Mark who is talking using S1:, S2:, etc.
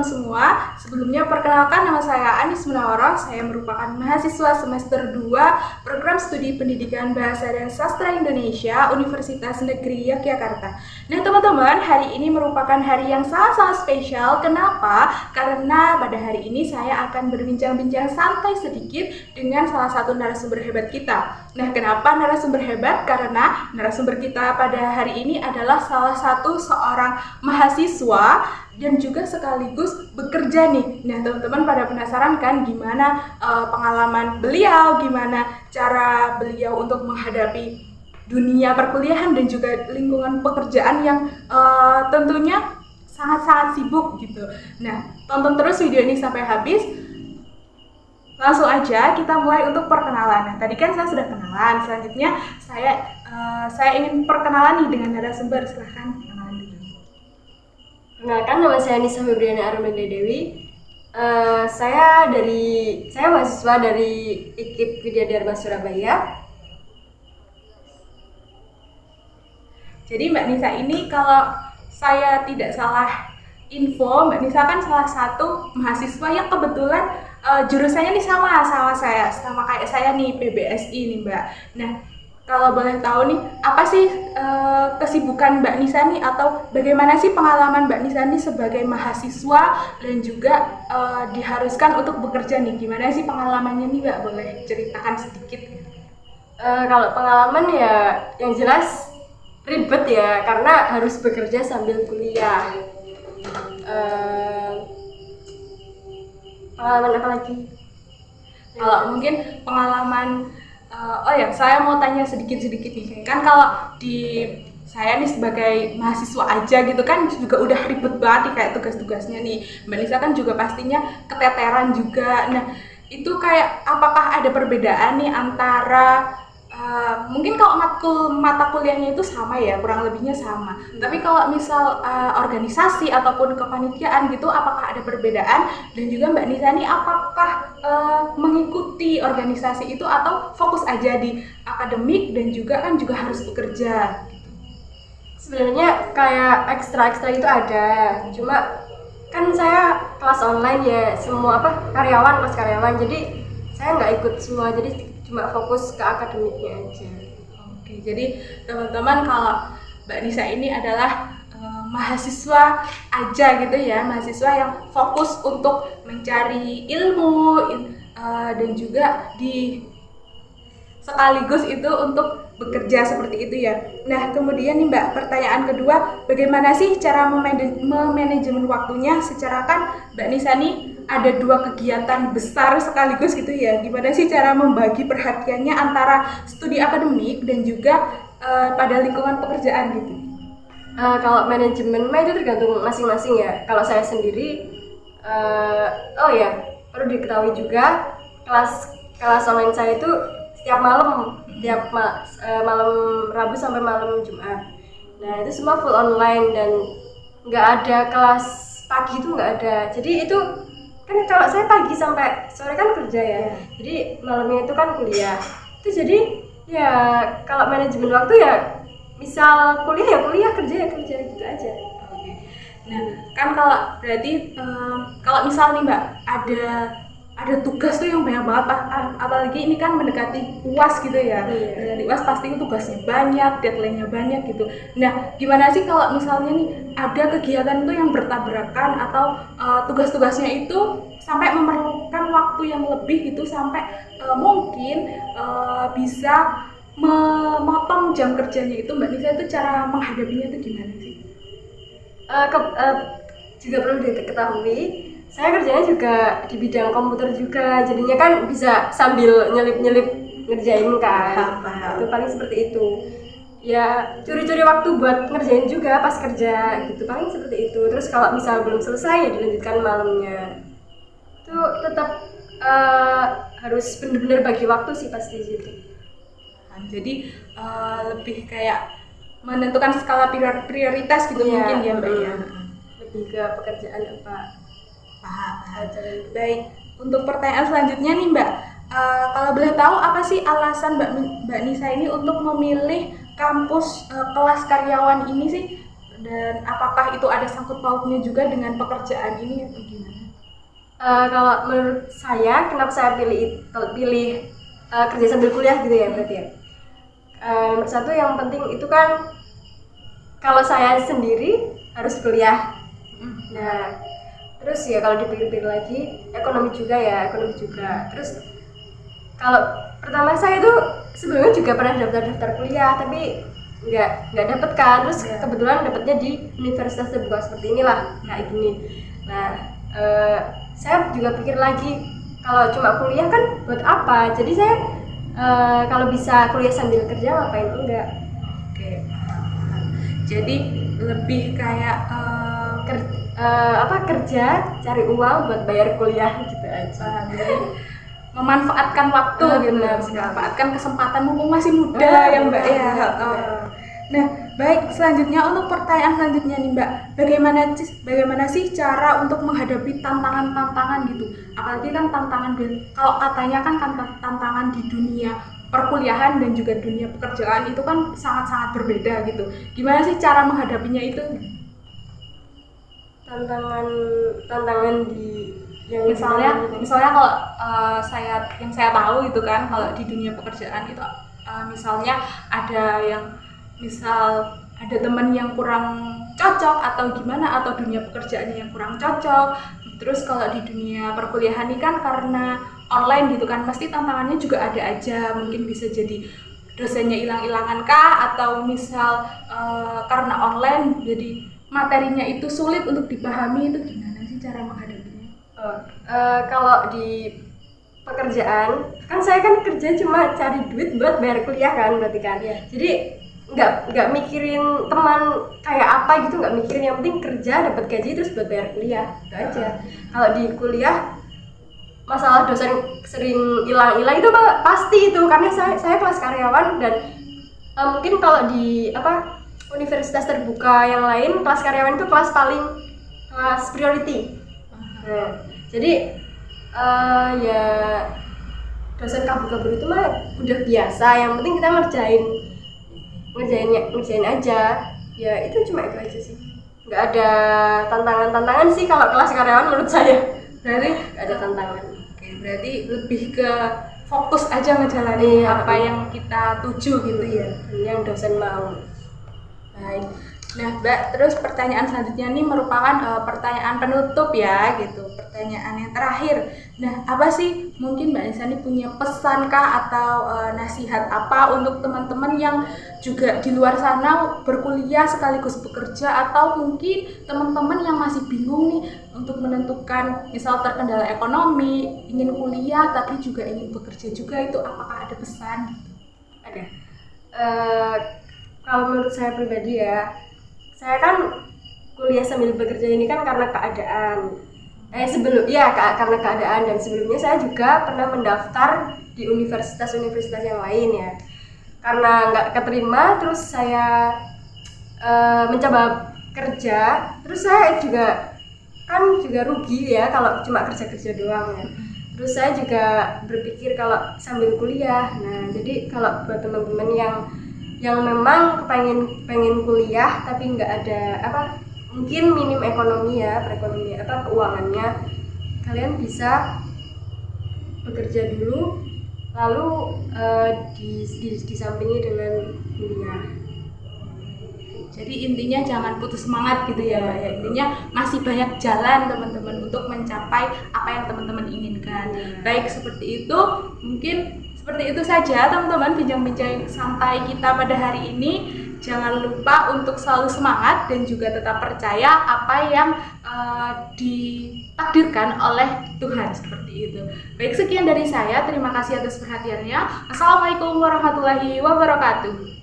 S1: teman-teman semua. Sebelumnya perkenalkan, nama saya Anis Munawwaroh. Saya merupakan mahasiswa semester 2 Program Studi Pendidikan Bahasa dan Sastra Indonesia Universitas Negeri Yogyakarta. Nah teman-teman, hari ini merupakan hari yang sangat-sangat spesial. Kenapa? Karena pada hari ini saya akan berbincang-bincang santai sedikit dengan salah satu narasumber hebat kita. Nah kenapa narasumber hebat? Karena narasumber kita pada hari ini adalah salah satu seorang mahasiswa dan juga sekaligus bekerja nih. Nah teman-teman pada penasaran kan gimana pengalaman beliau, gimana cara beliau untuk menghadapi dunia perkuliahan dan juga lingkungan pekerjaan yang tentunya sangat-sangat sibuk gitu. Nah tonton terus video ini sampai habis. Langsung aja kita mulai untuk perkenalan. Nah tadi kan saya sudah kenalan, selanjutnya saya ingin perkenalan nih dengan narasumber. Silahkan kenalan dulu.
S2: Perkenalkan, nama saya Nisa Febriana Armanda Dewi. Saya mahasiswa dari IKIP Widya Dharma Surabaya.
S1: Jadi Mbak Nisa ini kalau saya tidak salah info, Mbak Nisa kan salah satu mahasiswa yang kebetulan jurusannya nih sama kayak saya nih, PBSI nih Mbak. Nah kalau boleh tahu nih, apa sih kesibukan Mbak Nisa nih, atau bagaimana sih pengalaman Mbak Nisa nih sebagai mahasiswa dan juga diharuskan untuk bekerja nih? Gimana sih pengalamannya nih Mbak? Boleh ceritakan sedikit?
S2: Kalau pengalaman ya yang jelas ribet ya, karena harus bekerja sambil kuliah. Pengalaman apa lagi?
S1: Kalau mungkin pengalaman saya mau tanya sedikit nih. Kan kalau di saya nih sebagai mahasiswa aja gitu kan juga udah ribet banget nih kayak tugas-tugasnya nih. Mbak Nisa kan juga pastinya keteteran juga. Nah, itu kayak apakah ada perbedaan nih antara mungkin kalau mata kuliahnya itu sama ya, kurang lebihnya sama. Tapi kalau misal organisasi ataupun kepanitiaan gitu, apakah ada perbedaan? Dan juga Mbak Nisa nih apakah mengikuti organisasi itu atau fokus aja di akademik dan juga kan juga harus bekerja?
S2: Sebenarnya kayak ekstra itu ada, cuma kan saya kelas online ya, semua kelas karyawan, jadi saya nggak ikut semua, jadi cuma fokus ke akademiknya aja.
S1: Oke, jadi teman-teman kalau Mbak Nisa ini adalah mahasiswa aja gitu ya, mahasiswa yang fokus untuk mencari ilmu dan juga sekaligus itu untuk bekerja seperti itu ya. Nah kemudian nih Mbak, pertanyaan kedua, bagaimana sih cara memanajemen waktunya? Secara kan Mbak Nisa nih ada 2 kegiatan besar sekaligus gitu ya. Gimana sih cara membagi perhatiannya antara studi akademik dan juga pada lingkungan pekerjaan gitu?
S2: Kalau manajemen itu tergantung masing-masing ya. Kalau saya sendiri, perlu diketahui juga kelas online saya itu setiap malam, malam Rabu sampai malam Jumat. Nah itu semua full online dan nggak ada kelas pagi, itu nggak ada. Jadi itu kan kalau saya pagi sampai sore kan kerja ya, jadi malamnya itu kan kuliah. Itu jadi ya kalau manajemen waktu ya, misal kuliah ya kuliah, kerja ya kerja, gitu aja.
S1: Oke. Nah kan kalau berarti kalau misal nih Mbak ada tugas tuh yang banyak banget, apalagi ini kan mendekati UAS gitu ya. Mendekati UAS pasti tugasnya banyak, deadline-nya banyak gitu. Nah gimana sih kalau misalnya nih ada kegiatan tuh yang bertabrakan atau tugas-tugasnya itu sampai memerlukan waktu yang lebih gitu, sampai mungkin bisa memotong jam kerjanya itu, Mbak Nisa itu cara menghadapinya itu gimana sih?
S2: Juga perlu diketahui, saya kerjanya juga di bidang komputer juga, jadinya kan bisa sambil nyelip-nyelip ngerjain kan. Itu paling seperti itu. Ya curi-curi waktu buat ngerjain juga pas kerja gitu, paling seperti itu. Terus kalau misal belum selesai ya dilanjutkan malamnya. Itu tetap harus benar-benar bagi waktu sih pasti gitu.
S1: Jadi lebih kayak menentukan skala prioritas gitu mungkin ya Mbak ya.
S2: Lebih ke pekerjaan apa?
S1: Paham. Baik, untuk pertanyaan selanjutnya nih Mbak, kalau boleh tahu apa sih alasan Mbak Nisa ini untuk memilih kampus kelas karyawan ini sih? Dan apakah itu ada sangkut pautnya juga dengan pekerjaan ini atau gimana?
S2: Kalau menurut saya, kenapa saya pilih kerja sambil kuliah gitu ya berarti ya. Nomor satu yang penting itu kan kalau saya sendiri harus kuliah. Nah, terus ya kalau dipikir-pikir lagi ekonomi juga. Terus kalau pertama saya itu sebelumnya juga pernah daftar kuliah tapi nggak dapet kan. Terus kebetulan dapetnya di universitas terbuka seperti inilah kayak gini. Nah, saya juga pikir lagi kalau cuma kuliah kan buat apa? Jadi saya kalau bisa kuliah sambil kerja ngapain enggak?
S1: Oke. Jadi lebih kayak
S2: kerja cari uang buat bayar kuliah gitu aja.
S1: Jadi memanfaatkan waktu gitu, memanfaatkan kesempatan mumpung masih muda ya Mbak ya. Nah, baik, selanjutnya untuk pertanyaan selanjutnya nih Mbak, bagaimana sih cara untuk menghadapi tantangan-tantangan gitu? Apalagi kan kalau katanya kan tantangan di dunia perkuliahan dan juga dunia pekerjaan itu kan sangat-sangat berbeda gitu. Gimana sih cara menghadapinya itu?
S2: Tantangan di yang
S1: misalnya kalau yang saya tahu itu kan kalau di dunia pekerjaan itu misalnya ada teman yang kurang cocok atau gimana, atau dunia pekerjaannya yang kurang cocok. Terus kalau di dunia perkuliahan ini kan karena online gitu kan pasti tantangannya juga ada aja, mungkin bisa jadi dosennya hilang-hilangan kah, atau misal karena online jadi materinya itu sulit untuk dipahami. Itu gimana sih cara menghadapinya?
S2: Kalau di pekerjaan kan saya kan kerja cuma cari duit buat bayar kuliah kan berarti kan. Jadi nggak mikirin teman kayak apa gitu, nggak mikirin, yang penting kerja dapat gaji terus buat bayar kuliah itu aja. Kalau di kuliah masalah dosen sering hilang itu pasti itu, karena saya kelas karyawan dan mungkin kalau di universitas terbuka yang lain kelas karyawan itu kelas priority. Nah, jadi ya dosen kabur-kabur itu mah udah biasa, yang penting kita ngerjain aja. Ya itu cuma itu aja sih, nggak ada tantangan sih kalau kelas karyawan menurut saya.
S1: Berarti
S2: nggak ada tantangan.
S1: Oke, berarti lebih ke fokus aja ngejalanin apa yang kita tuju gitu ya,
S2: yang dosen mau.
S1: Baik. Nah Mbak, terus pertanyaan selanjutnya ini merupakan pertanyaan penutup ya gitu, pertanyaan yang terakhir. Nah, apa sih mungkin Mbak Nisa ini punya pesan kah atau nasihat apa untuk teman-teman yang juga di luar sana berkuliah sekaligus bekerja, atau mungkin teman-teman yang masih bingung nih untuk menentukan, misal terkendala ekonomi, ingin kuliah tapi juga ingin bekerja juga, itu apakah ada pesan?
S2: Ada. Kalau menurut saya pribadi ya, saya kan kuliah sambil bekerja ini kan karena keadaan. Karena keadaan, dan sebelumnya saya juga pernah mendaftar di universitas-universitas yang lain ya. Karena nggak keterima, terus saya mencoba kerja, terus saya juga rugi ya kalau cuma kerja doang ya. Terus saya juga berpikir kalau sambil kuliah. Nah, jadi kalau buat teman-teman yang memang pengen kuliah tapi nggak ada mungkin minim ekonomi ya, keuangannya, kalian bisa bekerja dulu lalu disampingi dengan kuliah.
S1: Jadi intinya jangan putus semangat gitu ya Mbak ya. Intinya masih banyak jalan teman-teman untuk mencapai apa yang teman-teman inginkan. Baik, seperti itu. Mungkin seperti itu saja teman-teman bincang-bincang santai kita pada hari ini. Jangan lupa untuk selalu semangat dan juga tetap percaya apa yang ditakdirkan oleh Tuhan, seperti itu. Baik, sekian dari saya. Terima kasih atas perhatiannya. Assalamualaikum warahmatullahi wabarakatuh.